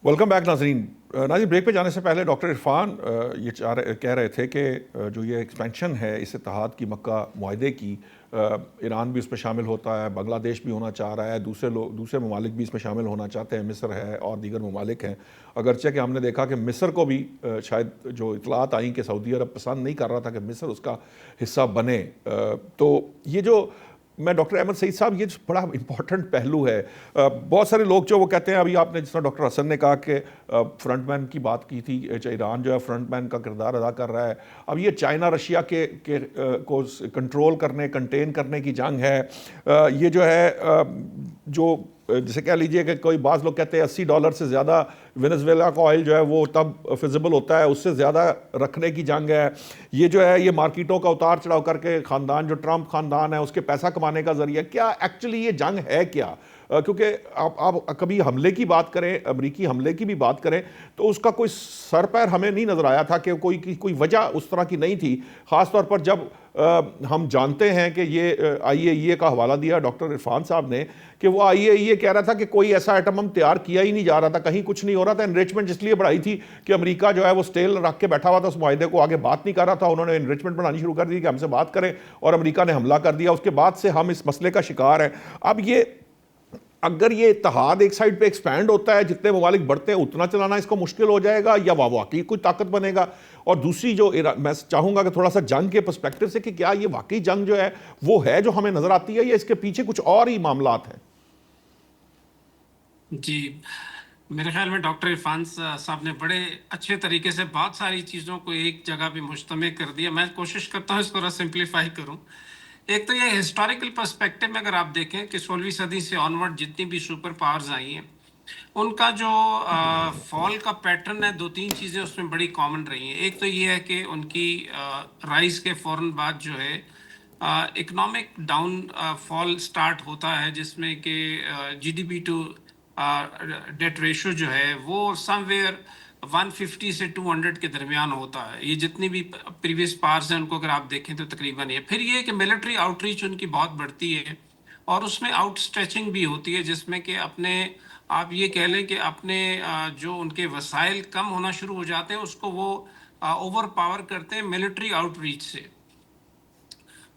Welcome back नाजरीन। नाज़रीन, break पे जाने से पहले डॉक्टर इरफान ये कह रहे थे कि जो ये एक्सपेंशन है इस इत्तेहाद की, मक्का मुआहदे की, ईरान भी उसमें शामिल होता है, बांग्लादेश भी होना चाह रहा है, दूसरे ममालिक भी इसमें शामिल होना चाहते हैं, मिस्र है और दीगर ममालिक हैं। अगरचे कि हमने देखा कि मिस्र को भी शायद जो इतलात आई कि सऊदी अरब पसंद नहीं कर रहा था कि मिस्र उसका हिस्सा बने। तो ये जो मैं डॉक्टर अहमद सईद साहब, ये बड़ा इंपॉर्टेंट पहलू है। बहुत सारे लोग जो वो कहते हैं, अभी आपने जिस तरह डॉक्टर हसन ने कहा कि फ्रंटमैन की बात की थी, ईरान जो है फ्रंटमैन का किरदार अदा कर रहा है। अब ये चाइना रशिया को कंट्रोल करने, कंटेन करने की जंग है। ये जो है जो जैसे कह लीजिए कि कोई बाज़ लोग कहते हैं $80 से ज़्यादा वेनेजुएला का ऑयल जो है वो तब फिजिबल होता है, उससे ज़्यादा रखने की जंग है। ये जो है ये मार्केटों का उतार चढ़ाव करके ख़ानदान जो ट्रंप ख़ानदान है उसके पैसा कमाने का ज़रिया, क्या एक्चुअली ये जंग है क्या? क्योंकि आप कभी हमले की बात करें, अमरीकी हमले की भी बात करें, तो उसका कोई सर पैर हमें नहीं नज़र आया था कि कोई वजह उस तरह की नहीं थी। ख़ास तौर पर जब हम जानते हैं कि ये IAEA का हवाला दिया डॉक्टर इरफान साहब ने कि वो IAEA कह रहा था कि कोई ऐसा आइटम हम तैयार किया ही नहीं जा रहा था, कहीं कुछ नहीं हो रहा था। एनरिचमेंट इसलिए बढ़ाई थी कि अमेरिका जो है वो स्टेल रख के बैठा हुआ था, उस मुआहदे को आगे बात नहीं कर रहा था। उन्होंने एनरिचमेंट बनानी शुरू कर दी कि हमसे बात करें, और अमेरिका ने हमला कर दिया। उसके बाद से हम इस मसले का शिकार हैं। अब ये अगर ये इत्तेहाद एक साइड पे एक्सपैंड होता है, जितने ममालिक बढ़ते हैं उतना चलाना इसको मुश्किल हो जाएगा, या वाकई कोई ताकत बनेगा? और दूसरी जो मैं चाहूंगा कि थोड़ा सा जंग के पर्सपेक्टिव से, कि क्या ये वाकई जंग जो है वो है जो हमें नजर आती है, या इसके पीछे कुछ और ही मामलात हैं? जी, मेरे ख्याल में डॉक्टर इरफान साहब ने बड़े अच्छे तरीके से बहुत सारी चीज़ों को एक जगह पे मुश्तमिल कर दिया। मैं कोशिश करता हूँ इसको थोड़ा सिंप्लीफाई करूँ। एक तो ये हिस्टोरिकल पर्सपेक्टिव में अगर आप देखें कि 16वीं सदी से ऑनवर्ड जितनी भी सुपर पावर्स आई हैं, उनका जो फॉल का पैटर्न है, दो तीन चीज़ें उसमें बड़ी कॉमन रही हैं। एक तो ये है कि उनकी राइज के फ़ौरन बाद जो है इकोनॉमिक डाउन फॉल स्टार्ट होता है, जिसमें कि GDP टू डेट रेशो जो है वो समवेयर 150 से 200 के दरमियान होता है। ये जितनी भी प्रीवियस पार्स हैं उनको अगर आप देखें तो तकरीबन ये। फिर ये कि मिलिट्री आउटरीच उनकी बहुत बढ़ती है, और उसमें आउट स्ट्रेचिंग भी होती है, जिसमें कि अपने आप ये कह लें कि अपने जो उनके वसाइल कम होना शुरू हो जाते हैं उसको वो ओवर पावर करते हैं मिलिट्री आउटरीच से।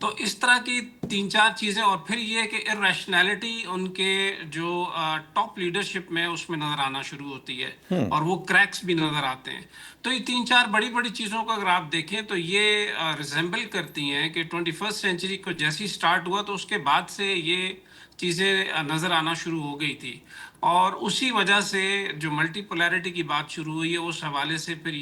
तो इस तरह की तीन चार चीज़ें, और फिर ये कि इरेशनैलिटी उनके जो टॉप लीडरशिप में उसमें नज़र आना शुरू होती है, और वो क्रैक्स भी नज़र आते हैं। तो ये तीन चार बड़ी बड़ी चीज़ों को अगर आप देखें तो ये रिजेंबल करती हैं कि 21st सेंचुरी को जैसे ही स्टार्ट हुआ तो उसके बाद से ये चीज़ें नज़र आना शुरू हो गई थी, और उसी वजह से जो मल्टीपोलैरिटी की बात शुरू हुई है उस हवाले से फिर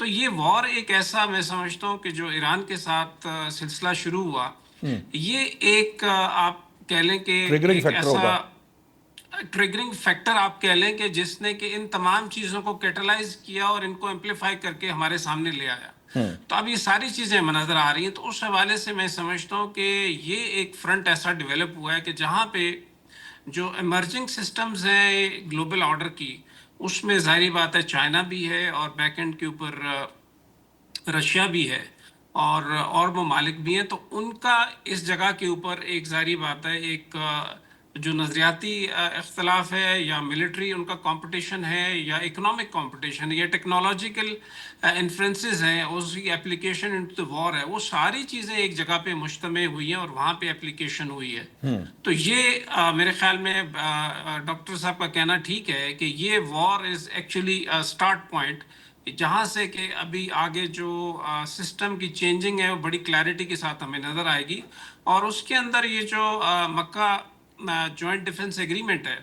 ये वॉर एक ऐसा, मैं समझता हूँ कि जो ईरान के साथ सिलसिला शुरू हुआ, ये एक आप कह लें कि ट्रिगरिंग एक फैक्टर ऐसा होगा। ट्रिगरिंग फैक्टर आप कह लें कि जिसने कि इन तमाम चीज़ों को कैटलाइज किया और इनको एम्पलीफाई करके हमारे सामने ले आया। तो अब ये सारी चीज़ें नज़र आ रही हैं, तो उस हवाले से मैं समझता हूँ कि ये एक फ्रंट ऐसा डेवलप हुआ है कि जहाँ पे जो इमर्जिंग सिस्टम्स हैं ग्लोबल ऑर्डर की, उसमें ज़ाहिर बात है चाइना भी है, और बैक एंड के ऊपर रशिया भी है, और ममालिक भी हैं। तो उनका इस जगह के ऊपर एक ज़ाहिर बात है एक जो नज़रियाती इख्तलाफ है, या मिलिट्री उनका कंपटीशन है, या इकोनॉमिक कंपटीशन है, या टेक्नोलॉजिकल इन्फ्लुएंसेस हैं, उसकी एप्लीकेशन इनटू वॉर है, वो सारी चीज़ें एक जगह पे मुश्तमिल हुई हैं और वहाँ पे एप्लीकेशन हुई है। तो ये मेरे ख्याल में डॉक्टर साहब का कहना ठीक है कि ये war is actually start point, जहाँ से कि अभी आगे जो सिस्टम की चेंजिंग है वो बड़ी क्लैरिटी के साथ हमें नज़र आएगी। और उसके अंदर ये जो मक्का जॉइंट डिफेंस एग्रीमेंट है,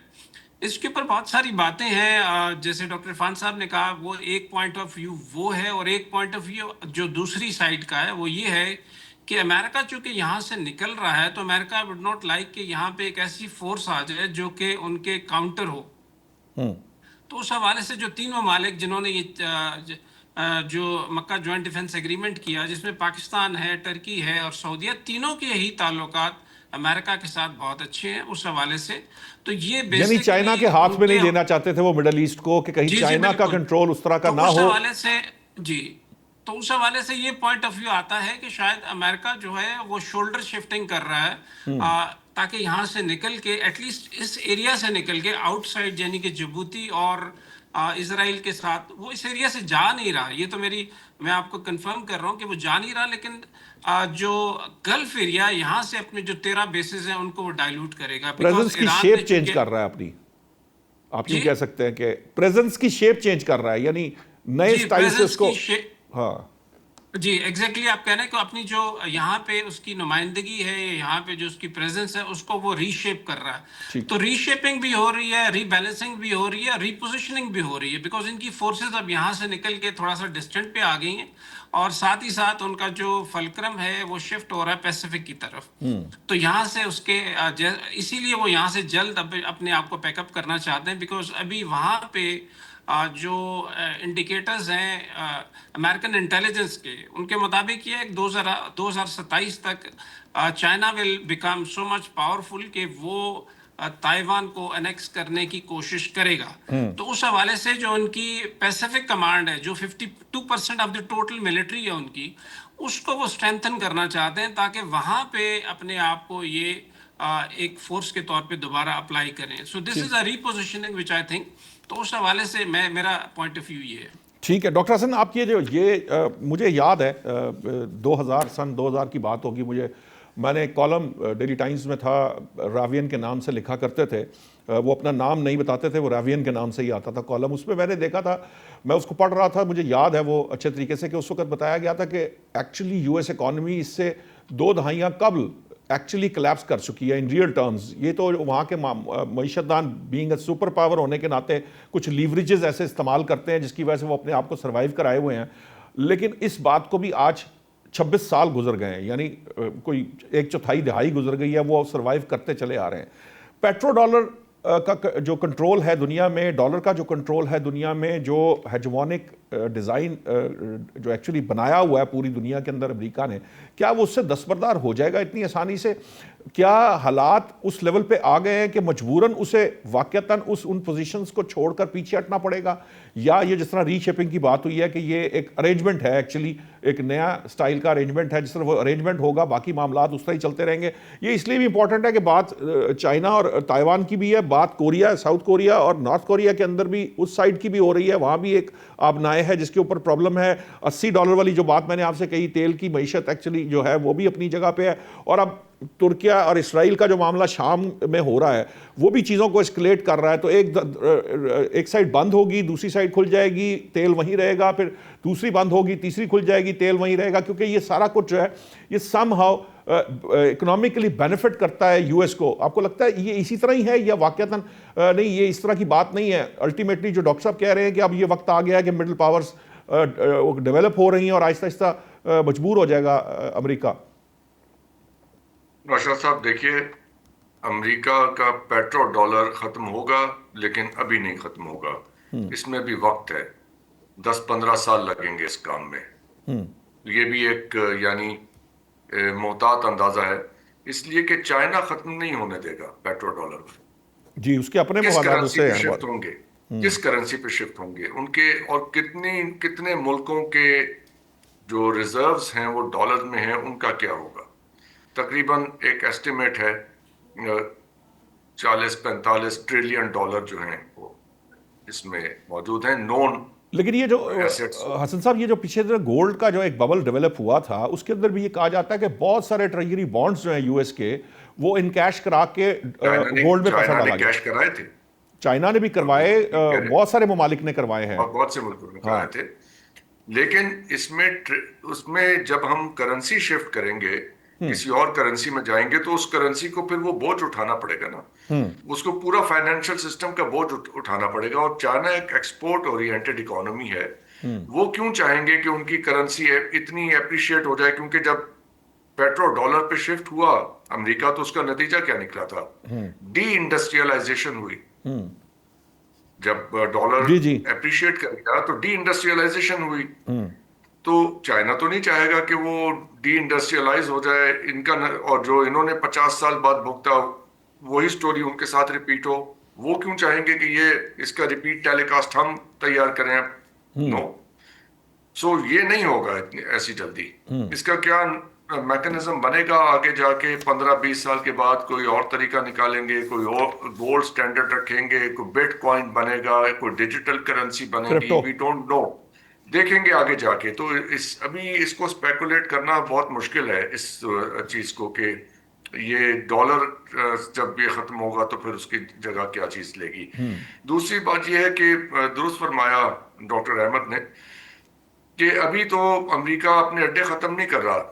इसके ऊपर बहुत सारी बातें हैं। जैसे डॉक्टर इरफान साहब ने कहा, वो एक पॉइंट ऑफ व्यू वो है, और एक पॉइंट ऑफ व्यू जो दूसरी साइड का है वो ये है कि अमेरिका चूंकि यहाँ से निकल रहा है, तो अमेरिका वुड नॉट लाइक कि यहाँ पे एक ऐसी फोर्स आ जाए जो कि उनके काउंटर हो। तो उस हवाले से जो तीन ममालिक जिन्होंने ये जो मक्का जॉइंट डिफेंस एग्रीमेंट किया, जिसमें पाकिस्तान है, टर्की है और सऊदीया, तीनों के ही ताल्लुकात अमेरिका के साथ बहुत अच्छे हैं उस हवाले से। तो ये यानी चाइना बेसिकली के हाथ में नहीं उनके, देना चाहते थे वो मिडल ईस्ट को, कि कहीं जी जी चाइना का बिल्कुल। कंट्रोल उस तरह का तो ना उस हो। हवाले से, जी, तो उस हवाले से ये पॉइंट ऑफ व्यू आता है कि शायद अमेरिका जो है वो शोल्डर शिफ्टिंग कर रहा है, ताकि यहाँ से निकल के एटलीस्ट इस एरिया से निकल के आउटसाइड, यानी कि जिबूती और اسرائیل کے ساتھ، وہ اس ایریا سے جا نہیں رہا. یہ تو میں آپ کو کنفرم کر رہا ہوں کہ وہ جا نہیں رہا، لیکن جو گلف ایریا یہاں سے اپنے جو 13 بیسز ہیں ان کو وہ ڈائلوٹ کرے گا، بیکاز پریزنس کی ایران نے شیپ چینج چونکہ کر رہا ہے اپنی، آپ یوں جی کہہ سکتے ہیں کہ پریزنس کی شیپ چینج کر رہا ہے، یعنی نئے جی سٹائل سے اس پریزنس کو. کی ہاں جی ایگزیکٹلی آپ کہہ رہے ہیں کہ اپنی جو یہاں پہ اس کی نمائندگی ہے، یہاں پہ جو اس کی پریزنس ہے، اس کو وہ ری شیپ کر رہا ہے. ٹھیک. تو ری شیپنگ بھی ہو رہی ہے، ری بیلنسنگ بھی ہو رہی ہے، ری پوزیشننگ بھی ہو رہی ہے، بیکاز ان کی فورسز اب یہاں سے نکل کے تھوڑا سا ڈسٹنٹ پہ آ گئی ہیں، اور ساتھ ہی ساتھ ان کا جو فلکرم ہے وہ شفٹ ہو رہا ہے پیسیفک کی طرف. تو یہاں سے اس کے اسی لیے وہ یہاں سے جلد اپنے آپ کو پیک اپ کرنا چاہتے ہیں، بیکاز ابھی وہاں پہ جو انڈیکیٹرز ہیں امریکن انٹیلیجنس کے، ان کے مطابق یہ 2027 تک China will become so much powerful کہ وہ تائیوان کو انیکس کرنے کی کوشش کرے گا. تو اس حوالے سے جو ان کی پیسیفک کمانڈ ہے، جو 52% آف دی ٹوٹل ملٹری ہے ان کی، اس کو وہ اسٹرینتھن کرنا چاہتے ہیں تاکہ وہاں پہ اپنے آپ کو یہ ایک فورس کے طور پہ دوبارہ اپلائی کریں. سو دس ٹھیک. از اے ری پوزیشننگ وچ آئی تھنک. تو اس حوالے سے میرا پوائنٹ آف ویو یہ ہے. ٹھیک ہے ڈاکٹر حسن، آپ کی مجھے یاد ہے 2000 کی بات ہوگی، میں نے ایک کالم ڈیلی ٹائمز میں تھا، راوین کے نام سے لکھا کرتے تھے، وہ اپنا نام نہیں بتاتے تھے، وہ راوین کے نام سے ہی آتا تھا کالم. اس میں نے دیکھا تھا، میں اس کو پڑھ رہا تھا، مجھے یاد ہے وہ اچھے طریقے سے، کہ اس وقت بتایا گیا تھا کہ ایکچولی یو ایس اکانومی اس سے 2 دہائیاں قبل ایکچولی کلیپس کر چکی ہے ان ریئل ٹرمز. یہ تو وہاں کے معیشت دان بینگ اے سپر پاور ہونے کے ناطے کچھ لیوریجز ایسے استعمال کرتے ہیں جس کی وجہ سے وہ اپنے آپ کو سروائیو کرائے ہوئے ہیں. لیکن اس بات کو بھی آج 26 سال گزر گئے ہیں، یعنی کوئی 1/4 دہائی گزر گئی ہے، وہ سروائیو کرتے چلے آ رہے ہیں. پیٹرو ڈالر کا جو کنٹرول ہے دنیا میں، ڈالر کا جو کنٹرول ہے دنیا میں، جو ہیجمونک ڈیزائن جو ایکچولی بنایا ہوا ہے پوری دنیا کے اندر امریکہ نے، کیا وہ اس سے دستبردار ہو جائے گا اتنی آسانی سے؟ کیا حالات اس لیول پہ آ گئے ہیں کہ مجبوراً اسے واقعتاً ان پوزیشنز کو چھوڑ کر پیچھے ہٹنا پڑے گا؟ یا یہ جس طرح ری شیپنگ کی بات ہوئی ہے کہ یہ ایک ارینجمنٹ ہے، ایکچولی ایک نیا سٹائل کا ارینجمنٹ ہے، جس طرح وہ ارینجمنٹ ہوگا باقی معاملات اس طرح ہی چلتے رہیں گے؟ یہ اس لیے بھی امپورٹنٹ ہے کہ بات چائنا اور تائیوان کی بھی ہے، بات کوریا، ساؤتھ کوریا اور نارتھ کوریا کے اندر بھی اس سائڈ کی بھی ہو رہی ہے. وہاں بھی ایک آبنائے ہے جس کے اوپر پرابلم ہے. $80 والی جو بات میں نے آپ سے کہی، تیل کی معیشت ایکچولی جو ہے وہ بھی اپنی جگہ پہ ہے. اور اب ترکیہ اور اسرائیل کا جو معاملہ شام میں ہو رہا ہے وہ بھی چیزوں کو اسکلیٹ کر رہا ہے. تو ایک سائڈ بند ہوگی، دوسری سائڈ کھل جائے گی، تیل وہیں رہے گا، پھر دوسری بند ہوگی، تیسری کھل جائے گی، تیل وہیں رہے گا. کیونکہ یہ سارا کچھ جو ہے یہ سم ہاؤ اکنامکلی بینیفٹ کرتا ہے یو ایس کو. آپ کو لگتا ہے یہ اسی طرح ہی ہے یا واقعتاً نہیں، یہ اس طرح کی بات نہیں ہے؟ الٹیمیٹلی جو ڈاکٹر صاحب کہہ رہے ہیں کہ اب یہ وقت آ گیا ہے کہ مڈل پاورز ڈیولپ ہو رہی ہیں اور آہستہ آہستہ مجبور ہو جائے گا امریکہ. نوشاد صاحب دیکھیے، امریکہ کا پیٹرو ڈالر ختم ہوگا، لیکن ابھی نہیں ختم ہوگا. اس میں بھی وقت ہے، 10-15 سال لگیں گے اس کام میں. یہ بھی ایک یعنی محتاط اندازہ ہے، اس لیے کہ چائنا ختم نہیں ہونے دے گا پیٹرو ڈالر. جی، اس کے اپنے کس مفادات اس کرنسی سے پہ ہیں شفٹ ہوں گے، کس کرنسی پہ شفٹ ہوں گے ان کے، اور کتنے ملکوں کے جو ریزروز ہیں وہ ڈالر میں ہیں، ان کا کیا ہوگا. تقریباً ایک ایسٹیمیٹ ہے 40-45 ٹریلین ڈالر جو ہیں وہ اس میں موجود ہیں نون. لیکن یہ جو حسن صاحب، یہ جو پیچھے گولڈ کا جو ایک ببل ڈیولپ ہوا تھا، اس کے اندر بھی یہ کہا جاتا ہے کہ بہت سارے ٹریجری بانڈز جو ہیں یو ایس کے، وہ انکیش کرا کے گولڈ میں پیسہ ڈالا گیا. کیش کرائے تھے، چائنا نے بھی کروائے، بہت سارے ممالک نے کروائے ہیں، اور بہت سے ملکوں نے کرائے تھے. لیکن اس میں جب ہم کرنسی شفٹ کریں گے، کسی اور کرنسی میں جائیں گے، تو اس کرنسی کو پھر وہ بوجھ اٹھانا پڑے گا نا. اس کو پورا فائنینشل سسٹم کا بوجھ اٹھانا پڑے گا. اور چائنا ایک ایکسپورٹ اورینٹڈ اکانومی ہے. وہ کیوں چاہیں گے کہ ان کی کرنسی اتنی اپریشیٹ ہو جائے؟ کیونکہ جب پیٹرو ڈالر پہ شفٹ ہوا امریکہ، تو اس کا نتیجہ کیا نکلا تھا؟ ڈی انڈسٹریلائزیشن ہوئی. جب ڈالر جی جی اپریشیٹ کرے گا تو ڈی انڈسٹریلائزیشن ہوئی. تو چائنا تو نہیں چاہے گا کہ وہ ڈی انڈسٹریلائز ہو جائے ان کا، اور جو انہوں نے 50 سال بعد بھگتا وہی سٹوری ان کے ساتھ ریپیٹ ہو. وہ کیوں چاہیں گے کہ یہ اس کا ریپیٹ ٹیلی کاسٹ ہم تیار کریں؟ نو. سو یہ نہیں ہوگا ایسی جلدی. اس کا کیا मैकेनिज्म बनेगा आगे जाके 15-20 साल के बाद, कोई और तरीका निकालेंगे, कोई और गोल्ड स्टैंडर्ड रखेंगे, कोई बिटकॉइन बनेगा, कोई डिजिटल करेंसी बनेगी, क्रिप्टो। वी डोंट नो, देखेंगे आगे जाके। तो अभी इसको स्पेकुलेट करना बहुत मुश्किल है इस चीज को, कि ये डॉलर जब ये खत्म होगा तो फिर उसकी जगह क्या चीज लेगी। दूसरी बात ये है कि दुरुस्त फरमाया डॉक्टर अहमद ने कि अभी तो अमेरिका अपने अड्डे खत्म नहीं कर रहा,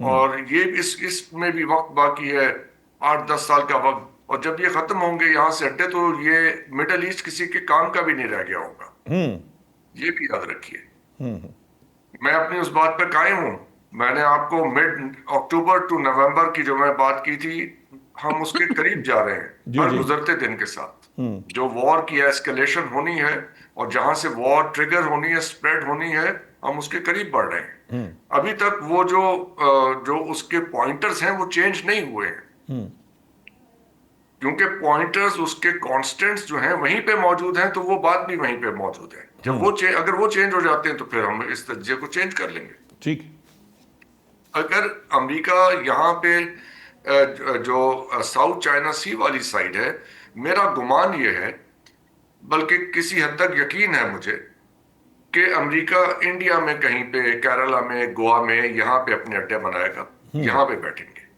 और ये इसमें भी वक्त बाकी है, 8-10 साल का वक्त, और जब ये खत्म होंगे यहाँ से अड्डे, तो ये मिडल ईस्ट किसी के काम का भी नहीं रह गया होगा। ये भी याद रखिए। मैं अपनी उस बात पर कायम हूं। मैंने आपको मिड अक्टूबर टू नवंबर की जो मैं बात की थी, हम उसके करीब जा रहे हैं हर गुजरते दिन के साथ। जो वॉर की एस्केलेशन होनी है और जहां से वॉर ट्रिगर होनी है, स्प्रेड होनी है, हम उसके करीब बढ़ रहे हैं। अभी तक वो जो उसके पॉइंटर्स हैं वो चेंज नहीं हुए हैं, क्योंकि पॉइंटर्स उसके कांस्टेंट्स जो हैं वहीं पे मौजूद हैं, तो वो बात भी वहीं पे मौजूद है। जब वो अगर वो चेंज हो जाते हैं तो फिर हम इस तज्जिए को चेंज कर लेंगे। ठीक। अगर अमेरिका यहाँ पे जो साउथ चाइना सी वाली साइड है, मेरा गुमान ये है, बल्कि किसी हद तक यकीन है मुझे, कि अमेरिका इंडिया में कहीं पे, केरला में, गोवा में, यहाँ पे अपने अड्डे बनाएगा, यहाँ पे बैठेंगे।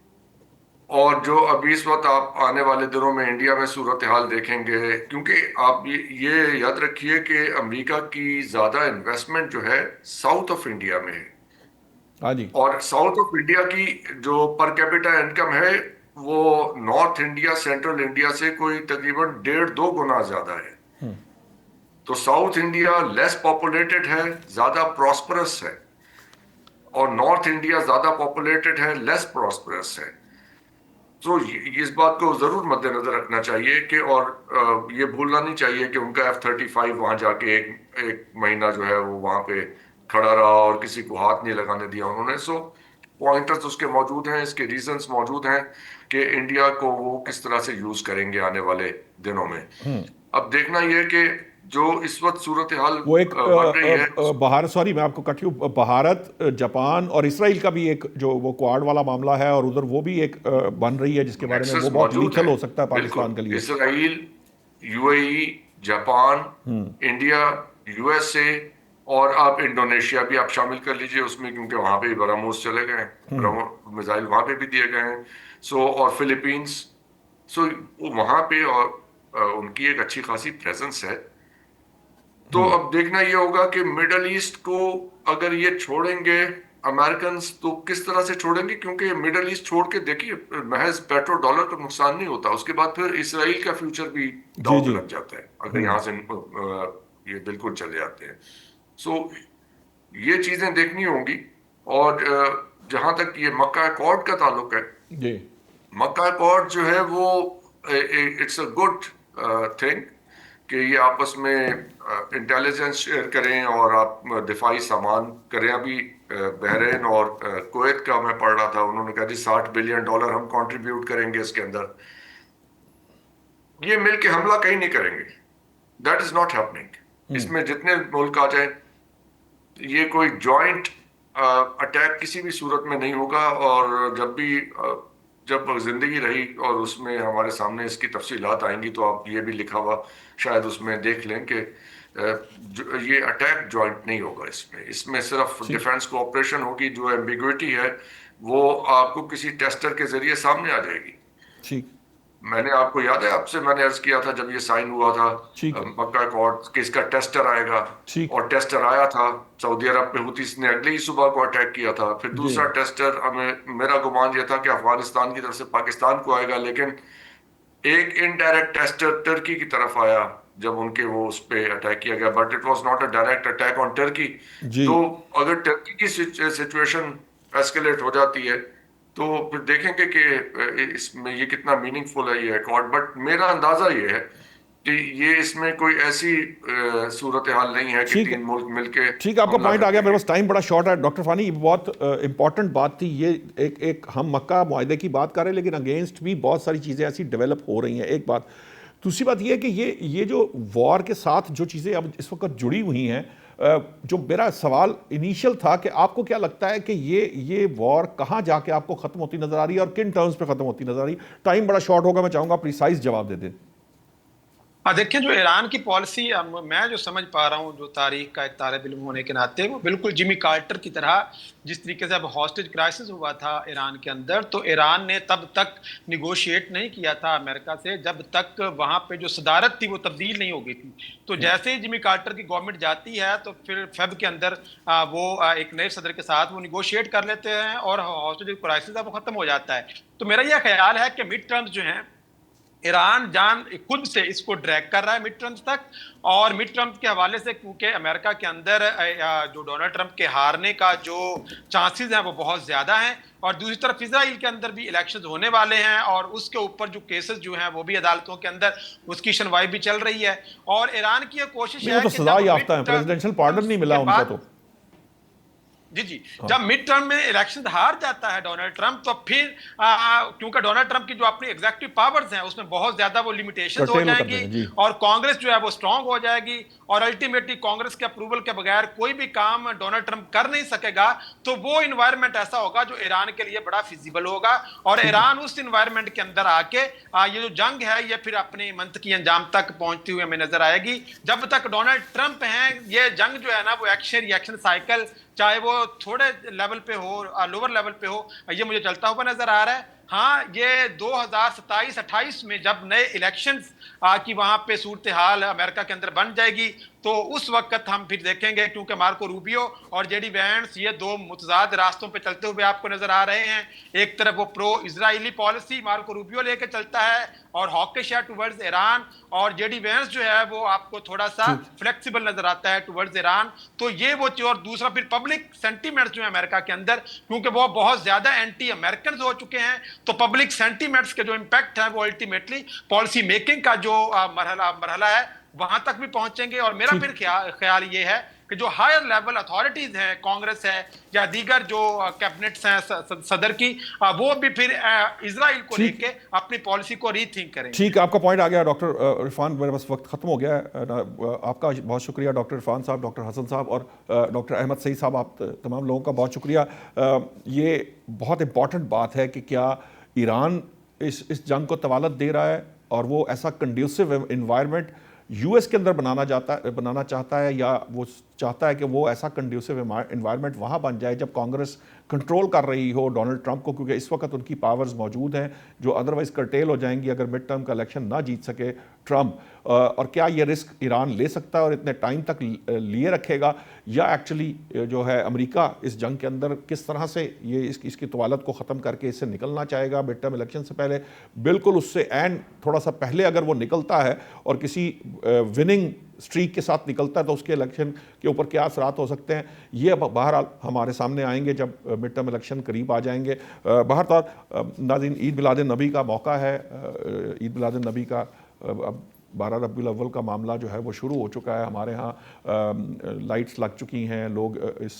और जो अभी इस वक्त आप आने वाले दिनों में इंडिया में सूरत हाल देखेंगे, क्योंकि आप ये याद रखिए कि अमेरिका की ज्यादा इन्वेस्टमेंट जो है साउथ ऑफ इंडिया में है। हाँ जी। और साउथ ऑफ इंडिया की जो पर कैपिटा इनकम है वो नॉर्थ इंडिया, सेंट्रल इंडिया से कोई तकरीबन 1.5-2 गुना ज्यादा है। तो साउथ इंडिया लेस पॉपुलेटेड है, ज्यादा प्रॉस्परस है, और नॉर्थ इंडिया ज्यादा पॉपुलेटेड है, लेस प्रॉस्परस है। तो इस बात को जरूर मद्देनजर रखना चाहिए कि, और ये भूलना नहीं चाहिए कि उनका F-35 वहां जाके एक महीना जो है वो वहां पे खड़ा रहा और किसी को हाथ नहीं लगाने दिया उन्होंने। सो पॉइंटर्स उसके मौजूद हैं, इसके रीजंस मौजूद हैं कि इंडिया को वो किस तरह से यूज करेंगे आने वाले दिनों में। अब देखना यह है कि जो इस वक्त सूरत हाल वो एक बन रही है, सॉरी मैं आपको कट हूँ, भारत, जापान और इसराइल का भी एक जो वो क्वाड वाला मामला है, और उधर वो भी एक बन रही है, जिसके बारे में वो बहुत लीथल हो सकता है पाकिस्तान के लिए। Israel, UAE, Japan, India, USA, और आप इंडोनेशिया भी आप शामिल कर लीजिए उसमें, क्योंकि वहां पे ब्रह्मोस चले गए हैं, मिसाइल वहां पे भी दिए गए हैं। सो और फिलीपींस, सो वहां पे और उनकी एक अच्छी खासी प्रेजेंस है। तो अब देखना ये होगा कि मिडल ईस्ट को अगर ये छोड़ेंगे अमेरिकन, तो किस तरह से छोड़ेंगे, क्योंकि मिडल ईस्ट छोड़ के देखिए महज पेट्रो डॉलर का नुकसान नहीं होता, उसके बाद फिर इसराइल का फ्यूचर भी दांव पे लग जाता है अगर यहाँ से ये बिल्कुल चले जाते हैं। सो ये चीजें देखनी होंगी। और जहां तक ये मक्का अकॉर्ड का ताल्लुक है, मक्का अकॉर्ड जो है वो इट्स अ गुड थिंग कि ये आपस में इंटेलिजेंस शेयर करें और आप दिफाई सामान करें। अभी बहरीन और कुवैत का मैं पढ़ रहा था, उन्होंने कहा जी $60 बिलियन हम कंट्रीब्यूट करेंगे इसके अंदर। ये मिलके हमला कहीं नहीं करेंगे, दैट इज नॉट हैपनिंग। इसमें जितने मुल्क आ जाए, ये कोई जॉइंट अटैक किसी भी सूरत में नहीं होगा। और जब जिंदगी रही और उसमें हमारे सामने इसकी तफसीलात आएंगी, तो आप ये भी लिखा हुआ शायद उसमें देख लें कि ये अटैक जॉइंट नहीं होगा। इसमें सिर्फ डिफेंस कोऑपरेशन होगी। जो एम्बिग्विटी है वो आपको किसी टेस्टर के जरिए सामने आ जाएगी। ठीक। मैंने आपको याद है, आपसे मैंने अर्ज किया था जब ये साइन हुआ था मक्का अकॉर्ड कि इसका टेस्टर आएगा, और टेस्टर आया था। सऊदी अरब पे हुतीस ने अगले ही सुबह को अटैक किया था। फिर दूसरा टेस्टर, मेरा गुमान ये था कि अफगानिस्तान की तरफ से पाकिस्तान को आएगा, लेकिन एक इनडायरेक्ट टेस्टर टर्की की तरफ आया जब उनके वो उस पे अटैक किया गया, but it was not a direct attack on Turkey. तो अगर टर्की की सिचुएशन एस्केलेट हो जाती है तो फिर देखेंगे कि इसमें ये कितना मीनिंगफुल है ये अकॉर्ड। बट मेरा अंदाजा ये है कि ये इसमें कोई ऐसी सूरत हाल नहीं है कि 3 मुल्क मिलके। ठीक, आपका पॉइंट आ गया, मेरे पास टाइम बड़ा शॉर्ट है। डॉक्टर फानी, बहुत इंपॉर्टेंट बात थी ये। एक हम मक्का मुआहदे की बात कर रहे हैं, लेकिन अगेंस्ट भी बहुत सारी चीज़ें ऐसी डेवलप हो रही हैं, एक बात। दूसरी बात ये है कि ये जो वॉर के साथ जो चीज़ें अब इस वक्त जुड़ी हुई हैं, جو میرا سوال انیشل تھا کہ آپ کو کیا لگتا ہے کہ یہ وار کہاں جا کے آپ کو ختم ہوتی نظر آ رہی ہے اور کن ٹرمز پہ ختم ہوتی نظر آ رہی ہے؟ ٹائم بڑا شارٹ ہوگا، میں چاہوں گا پریسائز جواب دے دیں. دیکھیں جو ایران کی پالیسی میں جو سمجھ پا رہا ہوں جو تاریخ کا ایک طالب علم ہونے کے ناطے، وہ بالکل جمی کارٹر کی طرح جس طریقے سے اب ہاسٹیج کرائسس ہوا تھا ایران کے اندر، تو ایران نے تب تک نیگوشیٹ نہیں کیا تھا امریکہ سے جب تک وہاں پہ جو صدارت تھی وہ تبدیل نہیں ہو گئی تھی. تو جیسے ہی جمی کارٹر کی گورنمنٹ جاتی ہے تو پھر فیب کے اندر وہ ایک نئے صدر کے ساتھ وہ نیگوشیٹ کر لیتے ہیں اور ہاسٹیج کرائسس اب ختم ہو جاتا ہے. تو میرا یہ خیال ہے کہ مڈ ٹرمز جو ہیں ایران خود سے اس کو ڈریگ کر رہا ہے مڈ ٹرمز تک، اور مڈ ٹرمز کے حوالے سے کیونکہ امریکہ کے اندر جو ڈونلڈ ٹرمپ کے ہارنے کا جو چانسز ہیں وہ بہت زیادہ ہیں، اور دوسری طرف اسرائیل کے اندر بھی الیکشنز ہونے والے ہیں اور اس کے اوپر جو کیسز جو ہیں وہ بھی عدالتوں کے اندر اس کی سنوائی بھی چل رہی ہے. اور ایران کی یہ کوشش ہے وہ تو کہ سزا یافتہ ہیں، پریزیڈنشل پارڈن نہیں ملا ان کا. تو جی جب مڈ ٹرم میں الیکشن ہار جاتا ہے ڈونلڈ ٹرمپ تو پھر کیونکہ ڈونلڈ ٹرمپ کی جو اپنی ایگزیکٹو پاورز ہیں اس میں بہت زیادہ وہ لیمیٹیشنز ہو جائیں گی اور کانگریس جو ہے وہ اسٹرانگ ہو جائے گی اور الٹیمیٹلی کانگریس کے اپروول کے بغیر کوئی بھی کام ڈونلڈ ٹرمپ کر نہیں سکے گا. تو وہ انوائرمنٹ ایسا ہوگا جو ایران کے لیے بڑا فیزیبل ہوگا اور ایران اس انوائرمنٹ کے اندر آ کے یہ جو جنگ ہے یہ پھر اپنی منطقی انجام تک پہنچتی ہوئی ہمیں نظر آئے گی. جب تک ڈونلڈ ٹرمپ ہیں یہ جنگ جو ہے نا وہ ایکشن ریئیکشن سائیکل چاہے وہ تھوڑے لیول پہ ہو لوور لیول پہ ہو یہ مجھے چلتا ہوا نظر آ رہا ہے. ہاں یہ 2027-28 میں جب نئے الیکشنز کی وہاں پہ صورتحال امریکہ کے اندر بن جائے گی تو اس وقت ہم پھر دیکھیں گے کیونکہ مارکو روبیو اور جے ڈی وینس یہ دو متضاد راستوں پہ چلتے ہوئے آپ کو نظر آ رہے ہیں. ایک طرف وہ پرو اسرائیلی پالیسی مارکو روبیو لے کے چلتا ہے اور ہاکش ہے ٹورڈز ایران، اور جے ڈی وینس جو ہے وہ آپ کو تھوڑا سا فلیکسیبل نظر آتا ہے ٹورڈز ایران. تو یہ وہ اور دوسرا پھر پبلک سینٹیمنٹس جو ہیں امریکہ کے اندر کیونکہ وہ بہت زیادہ اینٹی امریکنز ہو چکے ہیں تو پبلک سینٹیمنٹس کے جو امپیکٹ ہے وہ الٹیمیٹلی پالیسی میکنگ کا جو مرحلہ ہے وہاں تک بھی پہنچیں گے. اور میرا پھر خیال یہ ہے کہ جو ہائر لیول اتھارٹیز ہیں کانگریس ہے یا دیگر جو کیبنٹس ہیں صدر کی وہ بھی پھر اسرائیل کو لے کے اپنی پالیسی کو ری تھنک کریں گے. ٹھیک ہے، آپ کا پوائنٹ آ گیا ڈاکٹر عرفان. میرے پاس وقت ختم ہو گیا ہے. آپ کا بہت شکریہ ڈاکٹر عرفان صاحب، ڈاکٹر حسن صاحب اور ڈاکٹر احمد سعید صاحب، آپ تمام لوگوں کا بہت شکریہ. یہ بہت امپورٹنٹ بات ہے کہ کیا ایران اس جنگ کو طوالت دے رہا ہے اور وہ ایسا کنڈیوسو انوائرمنٹ یو ایس کے اندر بنانا چاہتا ہے، یا وہ چاہتا ہے کہ وہ ایسا کنڈیوسو انوائرمنٹ وہاں بن جائے جب کانگریس کنٹرول کر رہی ہو ڈونلڈ ٹرمپ کو، کیونکہ اس وقت ان کی پاورز موجود ہیں جو ادروائز کرٹیل ہو جائیں گی اگر مڈ ٹرم کا الیکشن نہ جیت سکے ٹرمپ. اور کیا یہ رسک ایران لے سکتا ہے اور اتنے ٹائم تک لیے رکھے گا، یا ایکچولی جو ہے امریکہ اس جنگ کے اندر کس طرح سے یہ اس کی طوالت کو ختم کر کے اس سے نکلنا چاہے گا مڈ ٹرم الیکشن سے پہلے. بالکل اس سے اینڈ تھوڑا سا پہلے اگر وہ نکلتا ہے اور کسی وننگ سٹریک کے ساتھ نکلتا ہے تو اس کے الیکشن کے اوپر کیا اثرات ہو سکتے ہیں، یہ بہرحال ہمارے سامنے آئیں گے جب مڈ ٹرم الیکشن قریب آ جائیں گے. بہرحال ناظرین، عید میلاد النبی کا موقع ہے. عید میلاد النبی کا اب 12 ربیع الاول کا معاملہ جو ہے وہ شروع ہو چکا ہے. ہمارے ہاں لائٹس لگ چکی ہیں، لوگ اس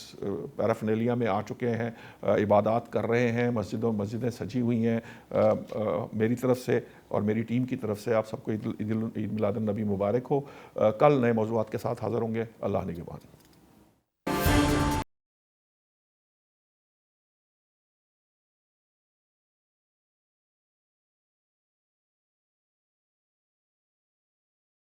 پیرافرنیلیا میں آ چکے ہیں، عبادات کر رہے ہیں، مسجدیں سجی ہوئی ہیں. میری طرف سے اور میری ٹیم کی طرف سے آپ سب کو عید میلاد النبی مبارک ہو. کل نئے موضوعات کے ساتھ حاضر ہوں گے. اللہ نگہبان.